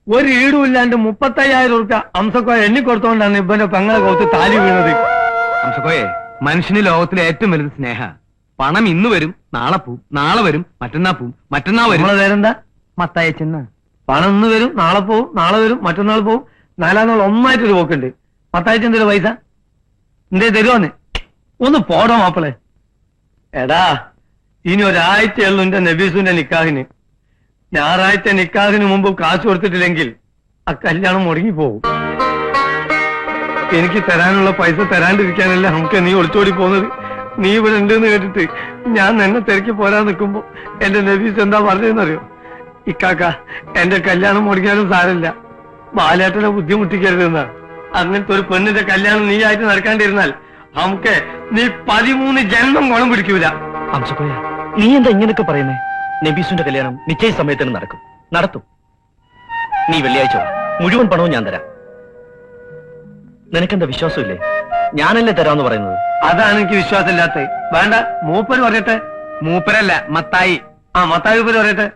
ഒരു ഈടും ഇല്ലാണ്ട് 35,000 റുപ്യ അംസക്കോയ എണ്ണി കൊടുത്തോണ്ടാണ് ഇവന്റെ പെങ്ങളെ കോത്ത് താലി വീണത്. അംസക്കോയെ, മനുഷ്യന് ലോകത്തിലെ ഏറ്റവും വലുത് സ്നേഹ. പണം ഇന്ന് വരും, നാളെ പോവും, നാളെ വരും, മറ്റന്നാ പോവും, മറ്റന്നാ വരും. നമ്മളെ പേരെന്താ? മത്തായച്ചെന്ന. പണം ഇന്ന് വരും, നാളെ പോവും, നാളെ വരും, മറ്റന്നാൾ പോവും, 4 നാൾ ഒന്നായിട്ടൊരു പോക്കുണ്ട്. മത്തായിച്ച് എന്തൊരു പൈസ എന്തേ തരുവാന്ന്? ഒന്ന് പോടോ മാപ്പിളെ. എടാ, ഇനി ഒരാഴ്ചയുള്ളൂ എന്റെ നബീസുന്റെ നിക്കാഹിന്. ഞായറാഴ്ച നിക്കാഹിന് മുമ്പ് കാശ് കൊടുത്തിട്ടില്ലെങ്കിൽ ആ കല്യാണം മുടങ്ങിപ്പോവും. എനിക്ക് തരാനുള്ള പൈസ തരാണ്ടിരിക്കാനല്ല നമുക്ക് നീ ഒളിച്ചോടി പോകുന്നത്. നീ ഇവിടെ ഉണ്ടെന്ന് കേട്ടിട്ട് ഞാൻ എന്നെ തിരക്കി പോരാൻ നിൽക്കുമ്പോ എന്റെ നബീസ് എന്താ പറഞ്ഞതെന്നറിയോ? ഇക്കാക്ക, എന്റെ കല്യാണം മുടങ്ങിയാലും സാരമില്ല, ബാലേട്ടനെ ബുദ്ധിമുട്ടിക്കരുതെന്നാ. അങ്ങനത്തെ ഒരു പെണ്ണിന്റെ കല്യാണം നീ ആയിട്ട് നടക്കാണ്ടിരുന്നാൽ നമുക്ക് നീ 13 ജന്മം ഗുണം പിടിക്കൂല. അംസക്കോയ, നീ എന്താ ഇങ്ങനൊക്കെ പറയുന്നേ? നബീസുന്റെ കല്യാണം നിശ്ചയ സമയത്തിന് നടത്തും. നീ വെള്ളിയാഴ്ച മുഴുവൻ പണവും ഞാൻ തരാം. നിനക്കെന്താ വിശ്വാസമില്ലേ? ഞാനല്ലേ തരാന്ന് പറയുന്നത്. അതാണ് എനിക്ക് വിശ്വാസമില്ലാത്തത്. വേണ്ട, മൂപ്പര് പറയട്ടെ. മൂപ്പരല്ല, മത്തായി. മത്തായി പറയട്ടെ.